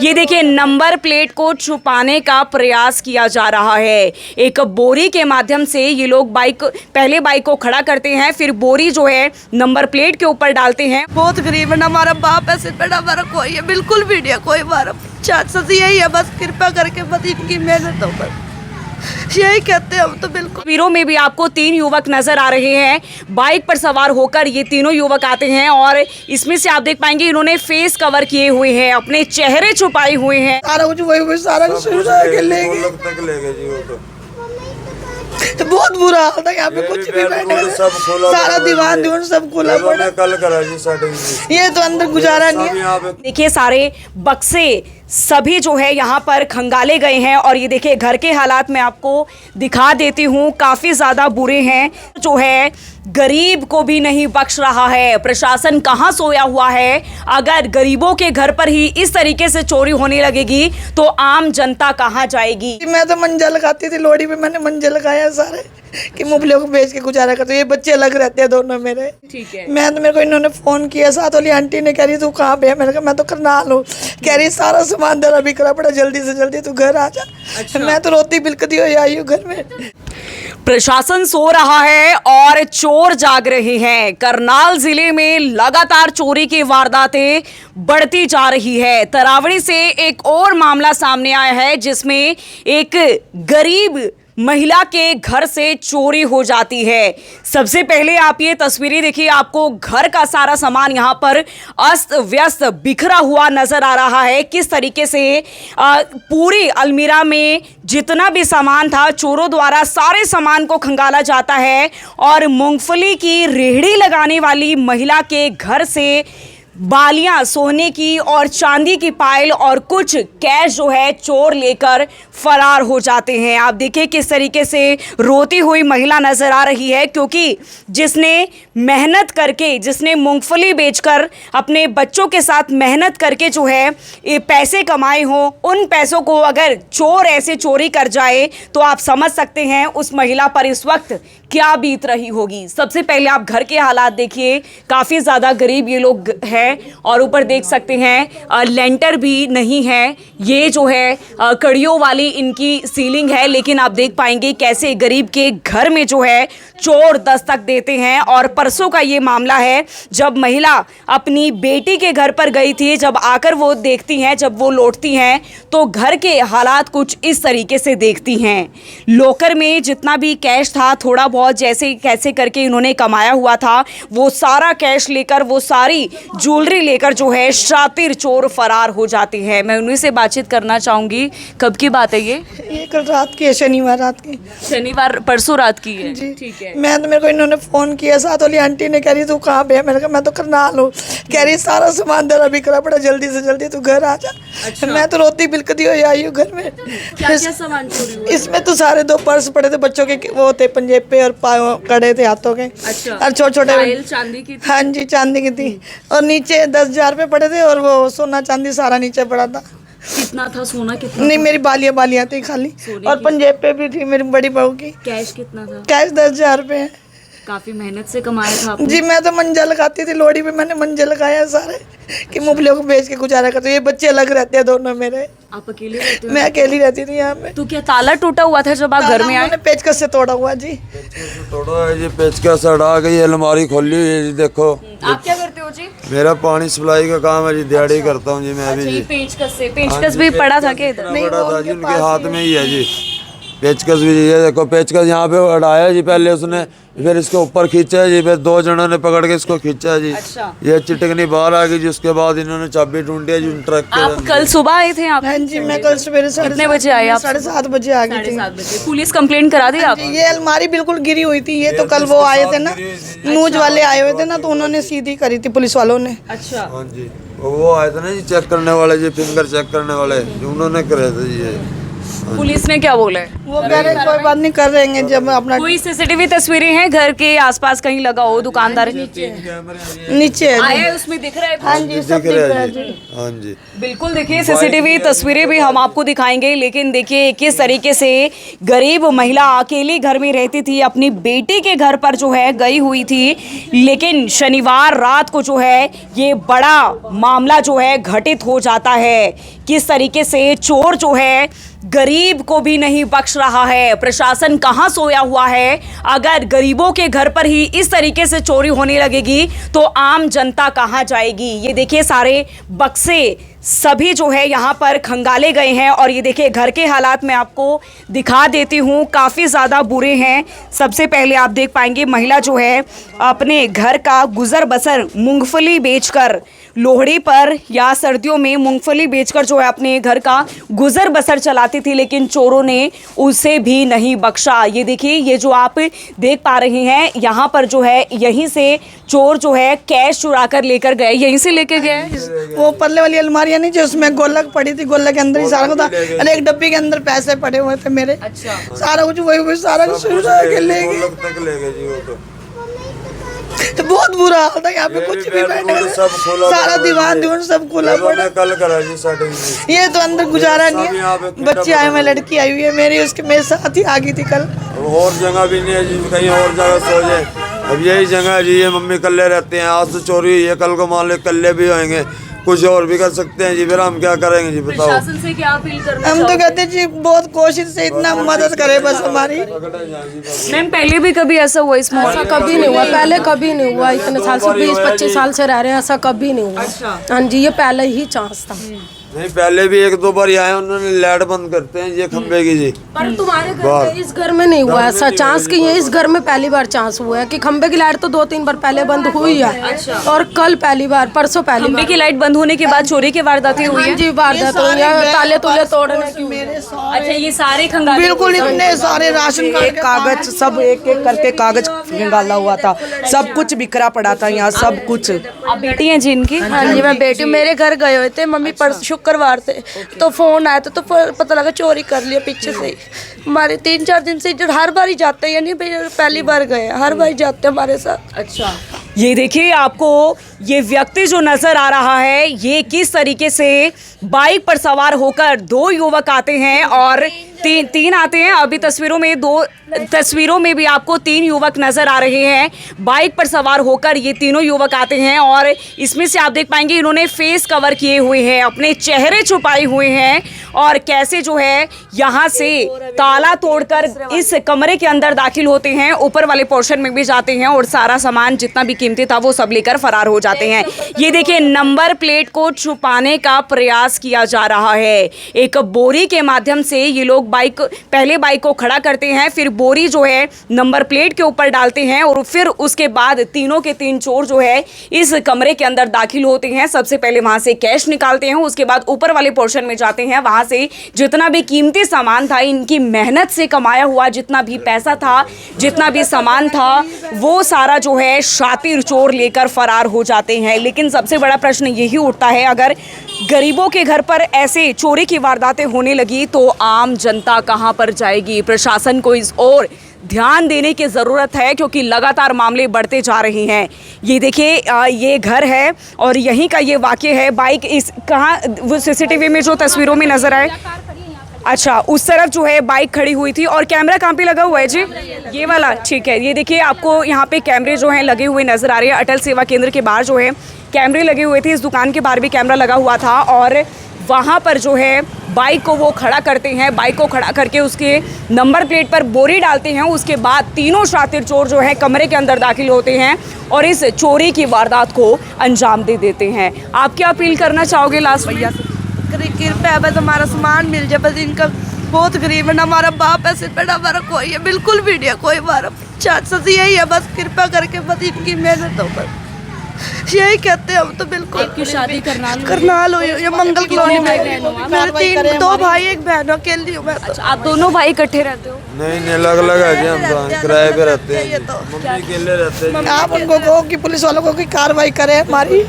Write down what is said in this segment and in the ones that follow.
ये देखिए number plate को छुपाने का प्रयास किया जा रहा है। एक बोरी के माध्यम से ये लोग पहले बाइक को खड़ा करते हैं, फिर बोरी जो है नंबर प्लेट के ऊपर डालते हैं। बहुत गरीब है ना, हमारा बाप है, सिर पे ना हमारा कोई है, बिल्कुल भी नहीं है कोई हमारा। चाचा यही है, बस कृपा करके बस इनकी मेहनत हो, बस यही कहते हैं हम तो। बिल्कुल तस्वीरों में भी आपको 3 युवक नजर आ रहे हैं। बाइक पर सवार होकर ये तीनों युवक आते हैं और इसमें से आप देख पाएंगे इन्होंने फेस कवर किए हुए हैं, अपने चेहरे छुपाए हुए हैं। सारा कुछ वही सारा कुछ ले गए। तो बहुत बुरा हाल था यहाँ पे, कुछ भी सारा दीवार दीवार सब खुला पड़ा। कल करा जी ये तो अंदर गुजारा नहीं है। देखिए सारे बक्से सभी जो है यहाँ पर खंगाले गए हैं और ये देखिए घर के हालात मैं आपको दिखा देती हूँ, काफ़ी ज़्यादा बुरे हैं। जो है गरीब को भी नहीं बख्श रहा है, प्रशासन कहाँ सोया हुआ है। अगर गरीबों के घर पर ही इस तरीके से चोरी होने लगेगी तो आम जनता कहाँ जाएगी। मैं तो मंजा लगाती थी लोहड़ी पे, मैंने मंजा लगाया सारे कि मुफलियों को बेच के गुजारा करते। ये बच्चे अलग रहते हैं दोनों मेरे। ठीक है। मैं तो मेरे को इन्होंने फ़ोन किया, साथ वाली आंटी ने कह रही तू कहाँ पे है, मैंने कहा मैं तो करनाल हूँ। कह रही सारा सामान दरा बिखरा पड़ा, जल्दी से जल्दी तू घर आ जा। अच्छा। मैं तो रोती बिलकती हुई आई हूँ घर में। प्रशासन सो रहा है और चोर जाग रहे हैं। करनाल जिले में लगातार चोरी की वारदातें बढ़ती जा रही है। तरावड़ी से एक और मामला सामने आया है जिसमें एक गरीब महिला के घर से चोरी हो जाती है। सबसे पहले आप ये तस्वीरें देखिए, आपको घर का सारा सामान यहाँ पर अस्त व्यस्त बिखरा हुआ नजर आ रहा है। किस तरीके से पूरी अलमीरा में जितना भी सामान था चोरों द्वारा सारे सामान को खंगाला जाता है और मूंगफली की रेहड़ी लगाने वाली महिला के घर से बालियां, सोने की और चांदी की पायल और कुछ कैश जो है चोर लेकर फरार हो जाते हैं। आप देखिए किस तरीके से रोती हुई महिला नजर आ रही है, क्योंकि जिसने मेहनत करके, जिसने मूंगफली बेचकर अपने बच्चों के साथ मेहनत करके जो है ये पैसे कमाए हों, उन पैसों को अगर चोर ऐसे चोरी कर जाए तो आप समझ सकते हैं उस महिला पर इस वक्त क्या बीत रही होगी। सबसे पहले आप घर के हालात देखिए, काफ़ी ज़्यादा गरीब ये लोग हैं और ऊपर देख सकते हैं लेंटर भी नहीं है। ये जो है कड़ियों वाली इनकी सीलिंग है, लेकिन आप देख पाएंगे कैसे गरीब के घर में जो है चोर दस्तक देते हैं। और परसों का ये मामला है जब महिला अपनी बेटी के घर पर गई थी, जब आकर वो देखती हैं, जब वो लौटती हैं तो घर के हालात कुछ इस तरीके से देखती हैं। लॉकर में जितना भी कैश था, थोड़ा बहुत जैसे कैसे करके इन्होंने कमाया हुआ था, वो सारा कैश लेकर, वो सारी ज्वेलरी लेकर जो है शातिर चोर फरार हो जाते हैं। मैं उन्हीं से बातचीत करना चाहूँगी। कब की बात है ये कल रात की है, शनिवार रात की। शनिवार परसों रात की है जी। ठीक है। मैं तो, मेरे को इन्होंने फ़ोन किया, साथ वाली आंटी ने कह रही तू कहाँ पे है, मैंने कहा मैं तो करनाल हूँ। कह रही सारा सामान दरा बिखरा पड़ा, जल्दी से जल्दी तू घर आ जा। अच्छा। मैं तो रोती बिलकती हुई आई हूँ घर में। क्या सामान चोरी हुआ? इसमें तो सारे 2 पर्स पड़े थे बच्चों के, वो थे पंजेब पे और कड़े थे हाथों के। अच्छा। और छोटे छोटे चांदी की थी? हाँ जी, चांदी की थी। और नीचे 10,000 रुपये पड़े थे और वो सोना चांदी सारा नीचे पड़ा था। कितना था सोना? कितना? नहीं, मेरी बालियाँ थी खाली, और पंजेब पे भी थी मेरी बड़ी बहू की। कैश कितना था? कैश 10,000 रुपये है। काफी मेहनत से कमाया था आपने। जी, मैं तो मंजा लगाती थी लोहड़ी पे, मैंने मंजा लगाया सारे कि मुफलियों को बेच के गुजारा करते। ये बच्चे अलग रहते हैं दोनों मेरे। आप अकेले रहते हो? मैं अकेली रहती थी यहाँ पे। तो क्या ताला टूटा हुआ था जब आप घर में आए? पेचकस से तोड़ा हुआ जी। तोड़ा है जी, पेचकस अड़ा गई, अलमारी खोली हुई है जी। देखो आप क्या करते हो जी? मेरा पानी सप्लाई का काम है जी, दिहाड़ी करता हूँ जी मैं भी जी। पेचकस भी पड़ा था क्या इधर? नहीं, पड़ा था जी, उनके हाथ में ही है जी पेचकस भी। ये देखो पेचकस यहाँ पे अड़ाया जी पहले उसने, फिर इसके ऊपर खींचा है जी, फिर 2 जनों ने पकड़ के इसको खींचा है जी। अच्छा। ये चिटकनी बाहर आ गई जी, उसके बाद इन्होंने चाबी ढूंढी है जी ट्रक के। आप कल सुबह आए थे आप? हाँ जी, मैं कल सवेरे कितने बजे आए आप? 7:30 बजे आ गई थी। 7:30 बजे। पुलिस कंप्लेंट करा दी आप? ये अलमारी बिल्कुल गिरी हुई थी। ये तो कल वो आए थे ना, न्यूज वाले आए हुए थे ना, तो उन्होंने सीधी करी थी पुलिस वालों ने। अच्छा। हाँ जी, वो आए थे ना जी चेक करने वाले जी, फिंगर चेक करने वाले, उन्होंने करे थे जी ये। पुलिस ने क्या बोला है? वो कह रहे कोई बात नहीं, कर देंगे जब अपना। कोई सीसीटीवी तस्वीरें हैं घर के आसपास कहीं लगा हो? दुकानदार नीचे है आए उसमें दिख रहा है? हाँ जी, सब दिख रहा है जी। हाँ जी, बिल्कुल। देखिए सीसीटीवी तस्वीरें भी हम आपको दिखाएंगे, लेकिन देखिए किस तरीके से गरीब महिला अकेली घर में रहती थी, अपनी बेटी के घर पर जो है गई हुई थी, लेकिन शनिवार रात को जो है ये बड़ा मामला जो है घटित हो जाता है। किस तरीके से चोर जो है गरीब को भी नहीं बख्श रहा है। प्रशासन कहां सोया हुआ है? अगर गरीबों के घर पर ही इस तरीके से चोरी होने लगेगी तो आम जनता कहां जाएगी? ये देखिए सारे बक्से सभी जो है यहाँ पर खंगाले गए हैं और ये देखिए घर के हालात मैं आपको दिखा देती हूँ, काफ़ी ज़्यादा बुरे हैं। सबसे पहले आप देख पाएंगे महिला जो है अपने घर का गुजर बसर मूंगफली बेचकर, लोहड़ी पर या सर्दियों में मूंगफली बेचकर जो है अपने घर का गुजर बसर चलाती थी, लेकिन चोरों ने उसे भी नहीं बख्शा। ये देखिए ये जो आप देख पा रहे हैं यहाँ पर जो है यहीं से चोर जो है कैश चुरा कर लेकर गए, यहीं से लेके गए। वो परले वाली अलमारियां नहीं जो उसमें गोलक पड़ी थी, गोलक के अंदर ही सारा कुछ था। अरे एक डब्बी के अंदर पैसे पड़े हुए थे मेरे। अच्छा। सारा कुछ वही सारा कुछ चुरा के ले गए। तो बहुत बुरा हाल था यहाँ पे, कुछ भी बैठे सारा दीवान दीवान सब खुला पड़ा। कल करा जी सेटिंग। ये तो अंदर गुजारा नहीं है। बच्चे आए हुए, लड़की आई हुई है मेरी, उसके मेरे साथ ही आ गई थी कल। और जगह भी नहीं है जी, कहीं और जगह सो जाए। अब यही जगह है जी, ये मम्मी कल्ले रहते हैं। आज तो चोरी हुई है, कल को मान लो कल्ले भी होंगे, कुछ और भी कर सकते हैं जी। फिर हम क्या करेंगे जी, बताओ। प्रशासन से क्या अपील करना हम तो कहते हैं जी बहुत कोशिश से इतना मदद करे बस हमारी। मैम पहले भी कभी ऐसा हुआ इस मोहल्ले ऐसा कभी नहीं हुआ, पहले कभी नहीं हुआ। इतने साल से 20-25 साल से रह रहे हैं, ऐसा कभी नहीं हुआ। हाँ जी, ये पहले ही चांस था। नहीं, पहले भी 1-2 बार आए, उन्होंने लाइट बंद करते हैं ये खंबे की जी। पर तुम्हारे घर में, इस घर में नहीं हुआ ऐसा चांस की है। इस घर में पहली बार चांस हुआ है कि खंबे की लाइट तो 2-3 बार पहले बंद हुई है। और कल पहली बार, परसों पहली खंबे बार की लाइट बंद होने के बाद चोरी की वारदातें हुई है। जी वारदात हुई है, ताले तुले तोड़ने की। मेरे अच्छा, ये सारे खंगाले बिल्कुल इतने सारे राशन कार्ड एक कागज सब एक एक करके कागज निकाला हुआ था, सब कुछ बिखरा पड़ा था यहाँ, सब कुछ। अब बेटी हैं जी इनकी? हाँ जी, मैं बेटी मेरे घर गए हुए थे मम्मी, पर शुक्रवार थे तो फोन आया था, तो पता लगा चोरी कर लिया पीछे से ही। हमारे 3-4 दिन से जो हर बार ही जाते हैं, यानी पहली बार गए, हर बार जाते हैं हमारे साथ। अच्छा, ये देखिए आपको ये व्यक्ति जो नजर आ रहा है, ये किस तरीके से बाइक पर सवार होकर 2 युवक आते हैं और तीन आते हैं। अभी तस्वीरों में भी आपको 3 युवक नजर आ रहे हैं। बाइक पर सवार होकर ये तीनों युवक आते हैं और इसमें से आप देख पाएंगे इन्होंने फेस कवर किए हुए हैं, अपने चेहरे छुपाए हुए हैं और कैसे जो है यहाँ से ताला तोड़कर इस कमरे के अंदर दाखिल होते हैं, ऊपर वाले पोर्शन में भी जाते हैं और सारा सामान जितना भी कीमती था वो सब लेकर फरार हो जाते हैं। ये देखिए नंबर प्लेट को छुपाने का प्रयास किया जा रहा है। एक बोरी के माध्यम से ये लोग पहले बाइक को खड़ा करते हैं, फिर बोरी जो है नंबर प्लेट के ऊपर डालते हैं और फिर उसके बाद तीनों के 3 चोर जो है इस कमरे के अंदर दाखिल होते हैं। सबसे पहले वहां से कैश निकालते हैं, उसके बाद ऊपर वाले पोर्शन में जाते हैं, वहां से जितना भी कीमती सामान था, इनकी मेहनत से कमाया हुआ जितना भी पैसा था, जितना भी सामान था, वो सारा जो है शातिर चोर लेकर फरार हो जाते हैं। लेकिन सबसे बड़ा प्रश्न यही उठता है, अगर गरीबों के घर पर ऐसे चोरी की वारदातें होने लगी तो आम जनता कहां पर जाएगी? प्रशासन को इस ओर ध्यान देने की ज़रूरत है क्योंकि लगातार मामले बढ़ते जा रहे हैं। ये देखिए ये घर है और यहीं का ये वाक़या है। बाइक इस कहाँ, वो सीसीटीवी में जो तस्वीरों में नज़र आए, अच्छा उस तरफ जो है बाइक खड़ी हुई थी। और कैमरा कहाँ पे लगा हुआ है जी? ये वाला, ठीक है। ये देखिए आपको यहाँ पे कैमरे जो हैं लगे हुए नज़र आ रहे हैं। अटल सेवा केंद्र के बाहर जो है कैमरे लगे हुए थे, इस दुकान के बाहर भी कैमरा लगा हुआ था और वहाँ पर जो है बाइक को वो खड़ा करते हैं। बाइक को खड़ा करके उसके नंबर प्लेट पर बोरी डालते हैं। उसके बाद तीनों शातिर चोर जो है कमरे के अंदर दाखिल होते हैं और इस चोरी की वारदात को अंजाम दे देते हैं। आप क्या अपील करना चाहोगे लास्ट भैया? कृपया है बस हमारा सामान मिल जाए, बस इनका बहुत गरीब है, ना हमारा बाप है, सिर्फ बेटा हमारा कोई है, बिल्कुल भी नहीं है कोई हमारा। चाचा यही है, बस कृपा करके बस इनकी मेहनत हो, बस यही कहते हैं हम तो। बिल्कुल की शादी करनाल हुई है, मंगल कॉलोनी में। मेरे 2 भाई 1 बहन, अकेली हूँ मैं तो। आप दोनों भाई इकट्ठे रहते हो? नहीं, अलग अलग है जी, हम तो किराए पे रहते हैं। मम्मी अकेले रहते हैं। आप उनको कहो कि पुलिस वालों को की कार्रवाई करे हमारी,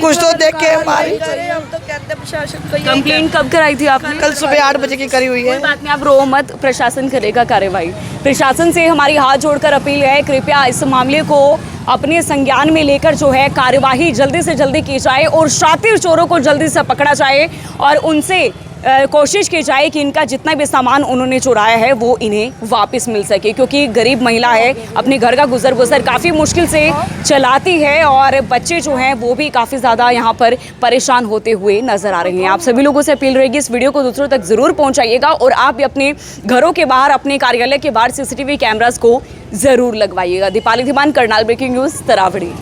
कुछ तो देखे हमारी। हम तो कहते हैं प्रशासन को। कंप्लेंट कब कराई थी आपने? कल सुबह 8 बजे की करी हुई है। कोई बात नहीं, आप रो मत, प्रशासन करेगा कार्रवाई। प्रशासन से हमारी हाथ जोड़कर अपील है, कृपया इस मामले को अपने संज्ञान में लेकर जो है कार्यवाही जल्दी से जल्दी की जाए और शातिर चोरों को जल्दी से पकड़ा जाए और उनसे कोशिश की जाए कि इनका जितना भी सामान उन्होंने चुराया है वो इन्हें वापस मिल सके, क्योंकि गरीब महिला है, अपने घर का गुजर बसर काफ़ी मुश्किल से चलाती है और बच्चे जो हैं वो भी काफ़ी ज़्यादा यहाँ पर परेशान होते हुए नज़र आ रहे हैं। आप सभी लोगों से अपील रहेगी, इस वीडियो को दूसरों तक ज़रूर पहुँचाइएगा और आप भी अपने घरों के बाहर, अपने कार्यालय के बाहर CCTV कैमरास को ज़रूर लगवाइएगा। Deepali Dhiman, Karnal breaking news, Taraori.